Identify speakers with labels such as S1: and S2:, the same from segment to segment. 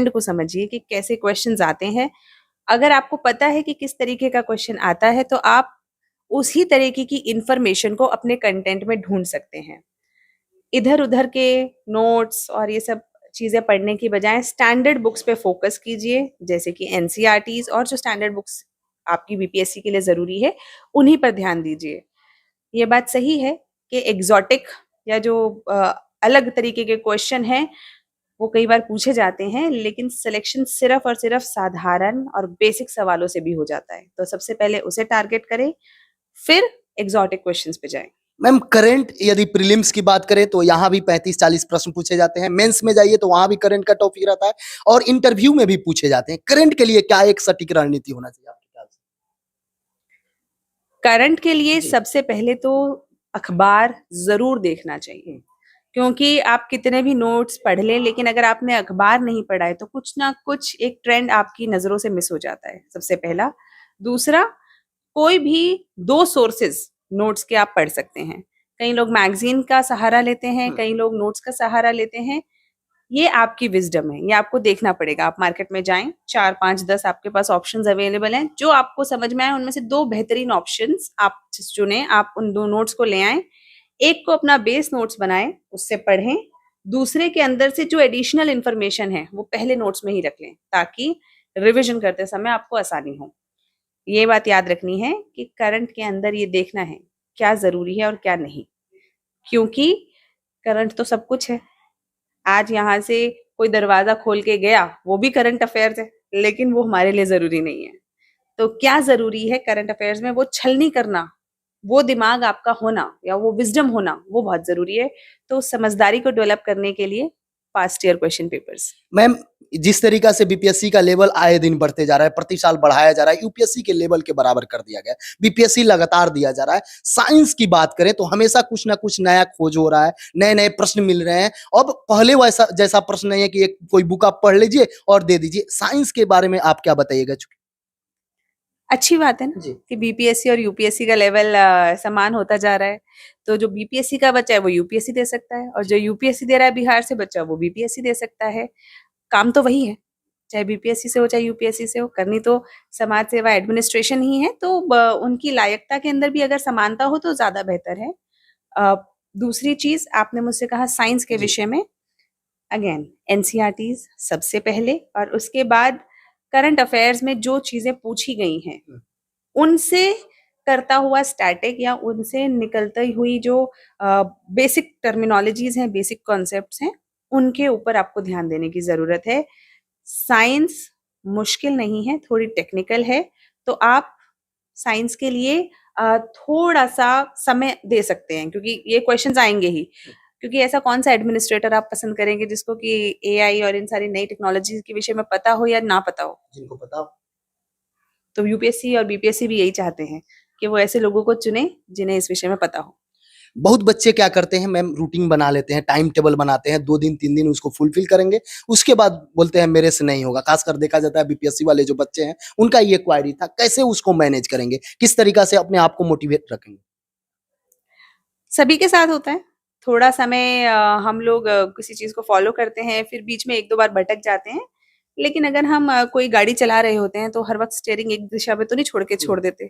S1: को समझिए कि कैसे क्वेश्चंस आते हैं। अगर आपको पता है कि किस तरीके का क्वेश्चन आता है तो आप उसी तरीके की इंफॉर्मेशन को अपने कंटेंट में ढूंढ सकते हैं। इधर-उधर के नोट्स और ये सब चीज़ें पढ़ने की बजाय स्टैंडर्ड बुक्स पे फ़ोकस कीजिए, जैसे कि एनसीईआरटीज़ और जो स्टैंडर्ड बुक्स आपकी बीपीएससी के लिए ज़रूरी है, उन्हीं पर ध्यान दीजिए। ये बात सही है कि एग्ज़ॉटिक या जो अलग तरीके के क्वेश्चन हैं, वो कई बार पूछे जाते हैं, लेकिन सिलेक्शन सिर्फ़ और सिर्फ़ साधारण और बेसिक सवालों से भी हो जाता है। तो सबसे पहले उसे टारगेट करें, फिर एग्ज़ॉटिक क्वेश्चंस पे जाएँ।
S2: मैम करंट यदि प्रीलिम्स की बात करें तो यहाँ भी 35-40 प्रश्न पूछे जाते हैं, मेंस में जाइए तो वहाँ भी करंट का टॉपिक रहता है और इंटरव्यू में भी पूछे जाते हैं। करंट के लिए क्या एक सटीक रणनीति होना चाहिए आपके ख्याल से?
S1: करंट के लिए
S2: जी।
S1: सबसे पहले तो अखबार ज़रूर देखना चाहिए, क्योंकि आप कितने भी नोट्स पढ़ लें, लेकिन अगर आपने अखबार नहीं पढ़ा है, तो कुछ ना कुछ एक ट्रेंड आपकी नज़रों से मिस हो जाता है, सबसे पहला। दूसरा, कोई भी 2 सोर्सेज़ नोट्स के आप पढ़ सकते हैं। कई लोग मैगज़ीन का सहारा लेते हैं, कई लोग नोट्स का सहारा लेते हैं। ये आपकी विज़डम है, ये आपको देखना पड़ेगा। आप मार्केट में जाएँ, 4, 5, 10 आपके पास ऑप्शंस अवेलेबल हैं। जो आपको समझ में आए, उनमें से 2 बेहतरीन ऑप्शंस आप चुनें, आप उन 2 नोट्स को ले आएँ। एक को अपना बेस नोट्स बनाएँ, उससे पढ़ें। दूसरे के अंदर से जो एडिशनल इन्फॉर्मेशन है, वो पहले नोट्स में ही रख लें, ताकि रिविज़न करते समय आपको आसानी हो। ये बात याद रखनी है कि करंट के अंदर ये देखना है, क्या ज़रूरी है और क्या नहीं। क्योंकि करंट तो सब कुछ है। आज यहाँ से कोई दरवाज़ा खोल के गया, वो भी करंट अफ़ेयर्स है, लेकिन वो हमारे लिए ज़रूरी नहीं है। तो क्या ज़रूरी है करंट अफ़ेयर्स में? वो छलनी करना, वो दिमाग आपका होना या वो विज़डम होना, वो बहुत ज़रूरी है। तो उस समझदारी को डेवलप करने के लिए past year question papers.
S2: Ma'am जिस तरीका से बीपीएससी का लेवल आए दिन बढ़ते जा रहा है, प्रति साल बढ़ाया जा रहा है, यूपीएससी के लेवल के बराबर कर दिया गया है, बीपीएससी लगातार दिया जा रहा है। साइंस की बात करें तो हमेशा कुछ ना कुछ नया खोज हो रहा है, नए-नए प्रश्न मिल रहे हैं। अब पहले वैसा जैसा प्रश्न नहीं है कि एक कोई बुक आप पढ़ लीजिए और दे दीजिए। साइंस के बारे में आप क्या बताइएगा?
S1: अच्छी बात है ना
S2: जी।
S1: कि बीपीएससी और यूपीएससी का लेवल समान होता जा रहा है। तो जो बीपीएससी का बच्चा है वो यूपीएससी दे सकता है और जो यूपीएससी दे रहा है बिहार से बच्चा वो बीपीएससी दे सकता है। काम तो वही है, चाहे बीपीएससी से हो चाहे यूपीएससी से हो, करनी तो समाज सेवा एडमिनिस्ट्रेशन ही है। तो उनकी लायकता के अंदर भी अगर समानता हो तो ज़्यादा बेहतर है। अ, दूसरी चीज़ आपने मुझसे कहा साइंस के
S2: जी।
S1: विषय में, अगेन एनसीईआरटीज़ सबसे पहले और उसके बाद करंट अफेयर्स में जो चीज़ें पूछी गई हैं, उनसे करता हुआ स्टैटिक या उनसे निकलती हुई जो बेसिक टर्मिनोलॉजीज़ हैं, बेसिक कॉन्सेप्ट्स हैं, उनके ऊपर आपको ध्यान देने की ज़रूरत है। साइंस मुश्किल नहीं है, थोड़ी टेक्निकल है, तो आप साइंस के लिए थोड़ा-सा समय दे सकते हैं क्योंकि ये क्वेश्चंस आएँगे ही। क्योंकि ऐसा कौन-सा एडमिनिस्ट्रेटर आप पसंद करेंगे जिसको कि एआई और इन सारी नई टेक्नोलॉजीज़ के विषय में पता हो या ना पता हो?
S2: जिनको पता हो।
S1: तो यूपीएससी और बीपीएससी भी यही चाहते हैं कि वो ऐसे लोगों को चुने जिन्हें इस विषय में पता हो।
S2: बहुत बच्चे क्या करते हैं मैम रूटीन बना लेते हैं, टाइम टेबल बनाते हैं, 2 दिन 3 दिन उसको फुलफिल करेंगे, उसके बाद बोलते हैं मेरे से नहीं होगा। खासकर देखा जाता है बीपीएससी वाले जो बच्चे हैं, उनका ये क्वेरी था, कैसे उसको मैनेज करेंगे? किस तरीका से अपने आप को मोटिवेट रखेंगे?
S1: सभी के साथ होता है। थोड़ा समय हम लोग किसी चीज़ को फ़ॉलो करते हैं, फिर बीच में 1-2 बार भटक जाते हैं। लेकिन अगर हम कोई गाड़ी चला रहे होते हैं, तो हर वक़्त स्टीयरिंग एक दिशा में तो नहीं छोड़ के
S2: हुँ।
S1: छोड़ देते।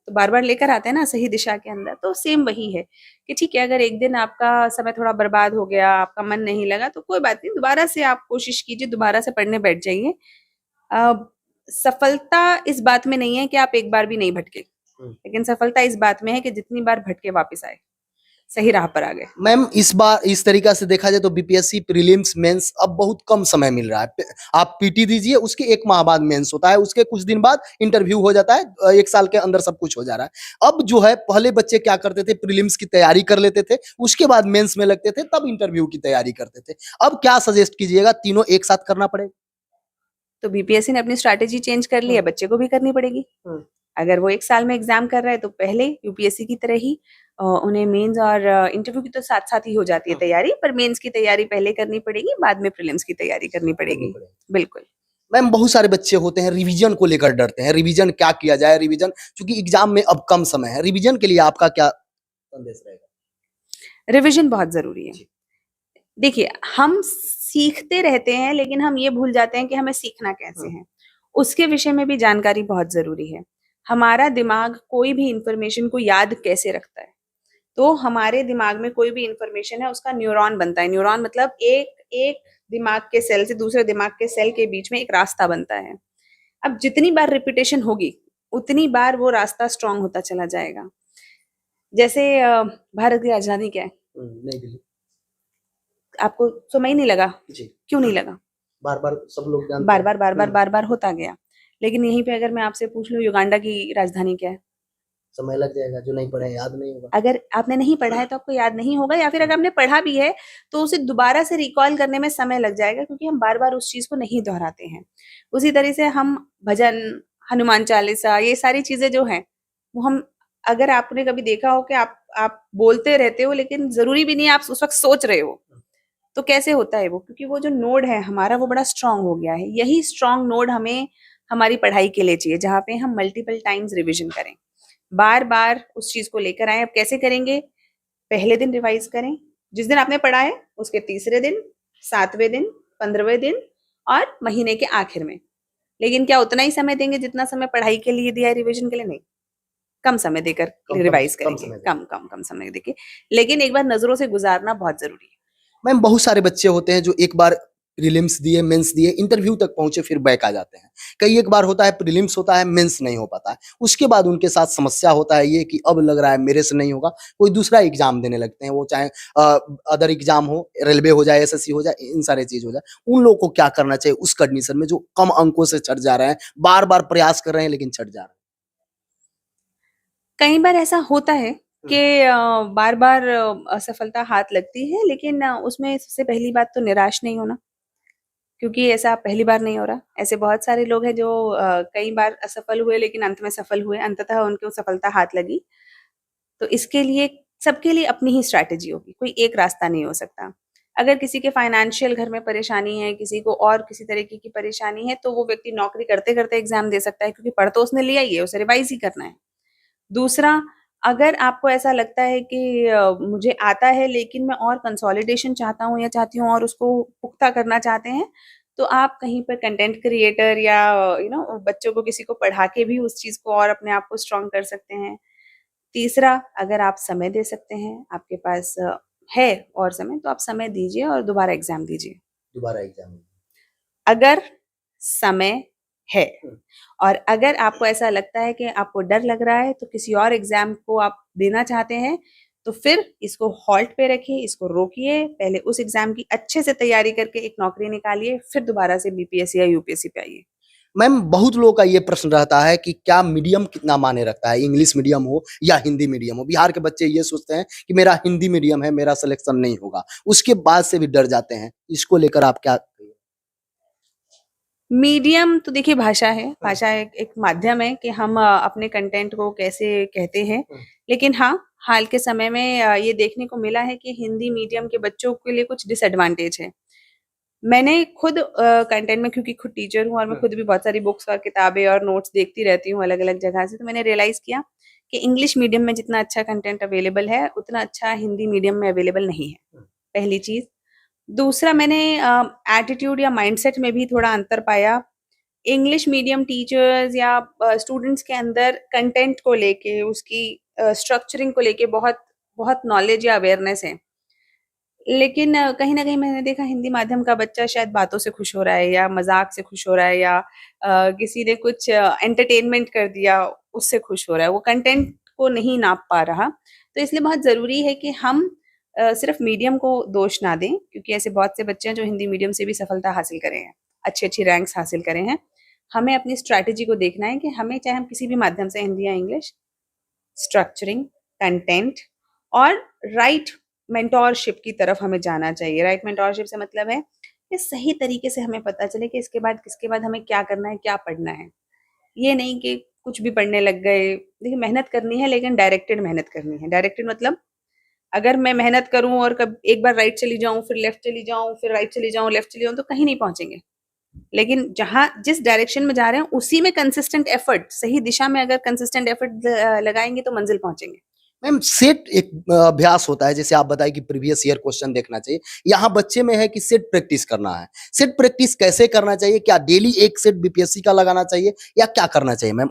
S1: तो बार-बार लेकर आते हैं ना सही दिशा के अंदर, तो सेम वही है कि ठीक है, अगर एक दिन आपका समय थोड़ा बर्बाद हो गया, आपका मन नहीं लगा, तो कोई बात नहीं, दोबारा से आप कोशिश कीजिए, दोबारा से पढ़ने बैठ जाइए। अ, सफलता इस बात में नहीं है कि आप एक बार भी नहीं भटके,
S2: हुँ।
S1: लेकिन सफलता इस बात में है कि जितनी बार भटके वापस आए, सही राह पर आ गए।
S2: मैम इस बार इस तरीका से देखा जाए तो बीपीएससी प्रीलिम्स मेंस अब बहुत कम समय मिल रहा है। आप पीटी दीजिए उसके 1 माह बाद मेंस होता है, उसके कुछ दिन बाद इंटरव्यू हो जाता है, 1 साल के अंदर सब कुछ हो जा रहा है। अब जो है पहले बच्चे क्या करते थे प्रीलिम्स की तैयारी कर लेते थे, उसके बाद मेंस में लगते थे तब इंटरव्यू की तैयारी करते थे। अब क्या सजेस्ट कीजिएगा तीनों एक साथ करना पड़ेगा?
S1: तो बीपीएससी ने अपनी स्ट्रैटेजी चेंज कर ली है,
S2: हुँ।
S1: बच्चे को भी करनी पड़ेगी।
S2: हुँ।
S1: अगर वो 1 साल में एग्ज़ाम कर रहा है, तो पहले यूपीएससी की तरह ही उन्हें मेंस और इंटरव्यू की तो साथ-साथ ही हो जाती है
S2: हुँ।
S1: तैयारी, पर मेंस की तैयारी पहले करनी पड़ेगी, बाद में प्रीलिम्स की तैयारी करनी
S2: करनी
S1: पड़ेगी।
S2: पड़ेगी।
S1: बिल्कुल।
S2: मैम बहुत सारे बच्चे होते हैं रिवीजन को लेकर डरते हैं, रिवीजन क्या किया जाए? रिवीजन चूँकि एग्ज़ाम में अब कम समय है, रिवीजन के लिए आपका क्या संदेश रहेगा?
S1: रिविज़न बहुत ज़रूरी है।
S2: जी।
S1: देखिए, हम सीखते रहते हैं, लेकिन हम ये भूल जाते हैं कि हमें सीखना कैसे है। उसके विषय में भी जानकारी बहुत ज़रूरी है। हमारा दिमाग कोई भी इन्फॉर्मेशन को याद कैसे रखता है? तो हमारे दिमाग में कोई भी इन्फॉर्मेशन है, उसका न्यूरॉन बनता है। न्यूरॉन मतलब एक एक दिमाग के सेल से दूसरे दिमाग के सेल के बीच में एक रास्ता बनता है। अब जितनी बार रिपीटेशन होगी, उतनी बार वो रास्ता स्ट्रांग होता चला जाएगा। जैसे भारत की राजधानी क्या है?
S2: नई दिल्ली।
S1: आपको समय नहीं लगा?
S2: जी।
S1: क्यों नहीं लगा?
S2: बार-बार सब लोग जानते
S1: बार
S2: हैं।
S1: बार बार बार बार बार होता गया। लेकिन यहीं पे अगर मैं आपसे पूछ लूं युगांडा की राजधानी क्या है?
S2: समय लग जाएगा, जो नहीं पढ़े याद नहीं होगा।
S1: अगर आपने नहीं पढ़ा है तो आपको याद नहीं होगा, या फिर अगर आपने पढ़ा भी है तो उसे दोबारा से रिकॉल करने में समय लग जाएगा, क्योंकि हम बार बार उस चीज को नहीं दोहराते हैं। उसी तरह से हम भजन, हनुमान चालीसा, ये सारी चीजें जो हैं वो हम, अगर आपने कभी देखा हो कि आप बोलते रहते हो लेकिन जरूरी भी नहीं आप उस वक्त सोच रहे हो, तो कैसे होता है वो? क्योंकि वो जो नोड है हमारा वो बड़ा स्ट्रांग हो गया है। यही स्ट्रांग नोड हमें हमारी पढ़ाई के लिए चाहिए, जहाँ पे हम मल्टीपल टाइम्स रिविजन करें, बार बार उस चीज को लेकर आए। अब कैसे करेंगे? पहले दिन रिवाइज करें, जिस दिन आपने पढ़ा है उसके तीसरे दिन, 7वें दिन, 15वें दिन और महीने के आखिर में। लेकिन क्या उतना ही समय देंगे जितना समय पढ़ाई के लिए दिया है, रिविजन के लिए? नहीं, कम समय देकर रिवाइज करेंगे, कम समय देके। लेकिन एक बार नजरों से गुजारना बहुत जरूरी है।
S2: मैम बहुत सारे बच्चे होते हैं जो एक बार प्रीलिम्स दिए, मेंस दिए, इंटरव्यू तक पहुंचे फिर बैक आ जाते हैं। कई एक बार होता है प्रीलिम्स होता है, मेंस नहीं हो पाता है। उसके बाद उनके साथ समस्या होता है ये कि अब लग रहा है मेरे से नहीं होगा, कोई दूसरा एग्जाम देने लगते हैं। वो चाहे अदर एग्जाम हो, रेलवे हो जाए, एसएससी हो जाए, इन सारे चीज हो जाए। उन लोगों को क्या करना चाहिए उस कंडीशन में जो कम अंकों से छट जा रहे हैं, बार-बार प्रयास कर रहे हैं लेकिन छट जा रहे हैं?
S1: कई बार ऐसा होता है कि बार बार असफलता हाथ लगती है, लेकिन उसमें सबसे पहली बात तो निराश नहीं होना, क्योंकि ऐसा पहली बार नहीं हो रहा। ऐसे बहुत सारे लोग हैं जो कई बार असफल हुए लेकिन अंत में सफल हुए, अंततः उनको सफलता हाथ लगी। तो इसके लिए सबके लिए अपनी ही स्ट्रैटेजी होगी, कोई एक रास्ता नहीं हो सकता। अगर किसी के फाइनेंशियल घर में परेशानी है, किसी को और किसी तरीके की परेशानी है, तो वो व्यक्ति नौकरी करते करते एग्जाम दे सकता है, क्योंकि पढ़ तो उसने लिया ही है, उसे रिवाइज ही करना है। दूसरा, अगर आपको ऐसा लगता है कि मुझे आता है लेकिन मैं और कंसोलिडेशन चाहता हूँ या चाहती हूँ और उसको पुख्ता करना चाहते हैं, तो आप कहीं पर कंटेंट क्रिएटर या बच्चों को किसी को पढ़ा के भी उस चीज़ को और अपने आप को स्ट्रॉन्ग कर सकते हैं। तीसरा, अगर आप समय दे सकते हैं, आपके पास है और समय, तो आप समय दीजिए और दोबारा एग्ज़ाम दीजिए।
S2: दोबारा एग्जाम।
S1: अगर समय है, और अगर आपको ऐसा लगता है कि आपको डर लग रहा है, तो किसी और एग्जाम को आप देना चाहते हैं, तो फिर इसको हॉल्ट पे रखिए, इसको रोकिए, पहले उस एग्जाम की अच्छे से तैयारी करके एक नौकरी निकालिए, फिर दोबारा से बीपीएससी या यूपीएससी पे आइए।
S2: मैम बहुत लोगों का ये प्रश्न रहता है कि क्या मीडियम कितना मायने रखता है, इंग्लिश मीडियम हो या हिंदी मीडियम हो। बिहार के बच्चे ये सोचते हैं कि मेरा हिंदी मीडियम है, मेरा सिलेक्शन नहीं होगा, उसके बाद से भी डर जाते हैं। इसको लेकर आप क्या?
S1: मीडियम तो देखिए भाषा है, भाषा एक माध्यम है कि हम अपने कंटेंट को कैसे कहते हैं। लेकिन हाँ, हाल के समय में ये देखने को मिला है कि हिंदी मीडियम के बच्चों के लिए कुछ डिसएडवांटेज है। मैंने खुद कंटेंट में, क्योंकि खुद टीचर हूँ और मैं खुद भी बहुत सारी बुक्स और किताबें और नोट्स देखती रहती हूँ अलग अलग जगह से, तो मैंने रियलाइज किया कि इंग्लिश मीडियम में जितना अच्छा कंटेंट अवेलेबल है, उतना अच्छा हिंदी मीडियम में अवेलेबल नहीं है, पहली चीज। दूसरा, मैंने एटीट्यूड या माइंडसेट में भी थोड़ा अंतर पाया। इंग्लिश मीडियम टीचर्स या स्टूडेंट्स के अंदर कंटेंट को लेके, उसकी स्ट्रक्चरिंग को लेके बहुत बहुत नॉलेज या अवेयरनेस है। लेकिन कहीं न कहीं मैंने देखा हिंदी माध्यम का बच्चा शायद बातों से खुश हो रहा है या मज़ाक से खुश हो रहा है, या किसी ने कुछ एंटरटेनमेंट कर दिया, उससे खुश हो रहा है। वो कंटेंट को नहीं नाप पा रहा। तो इसलिए बहुत ज़रूरी है कि हम सिर्फ़ मीडियम को दोष ना दें, क्योंकि ऐसे बहुत से बच्चे हैं जो हिंदी मीडियम से भी सफलता हासिल करे हैं, अच्छी-अच्छी रैंक्स हासिल करे हैं। हमें अपनी स्ट्रैटेजी को देखना है कि हमें, चाहे हम किसी भी माध्यम से, हिंदी या इंग्लिश, स्ट्रक्चरिंग, कंटेंट और राइट मेंटोरशिप की तरफ हमें जाना चाहिए। राइट मेंटोरशिप से मतलब है कि सही तरीके से हमें पता चले कि इसके बाद किसके बाद हमें क्या करना है, क्या पढ़ना है। ये नहीं कि कुछ भी पढ़ने लग गए। देखिए, मेहनत करनी है लेकिन डायरेक्टेड मेहनत करनी है। डायरेक्टेड मतलब, अगर मैं मेहनत करूँ और कब एक बार राइट चली जाऊँ, फिर लेफ्ट चली जाऊँ, फिर राइट चली जाऊँ, लेफ्ट चली जाऊँ, तो कहीं नहीं पहुँचेंगे। लेकिन जहाँ जिस डायरेक्शन में जा रहे हैं उसी में कंसिस्टेंट एफर्ट, सही दिशा में अगर कंसिस्टेंट एफर्ट लगाएंगे तो मंजिल पहुंचेंगे।
S2: मैम सेट एक अभ्यास होता है, जैसे आप बताएं कि प्रीवियस ईयर क्वेश्चन देखना चाहिए। यहाँ बच्चे में है कि सेट प्रैक्टिस करना है। सेट प्रैक्टिस कैसे करना चाहिए? क्या डेली एक सेट बीपीएससी का लगाना चाहिए या क्या करना चाहिए मैम?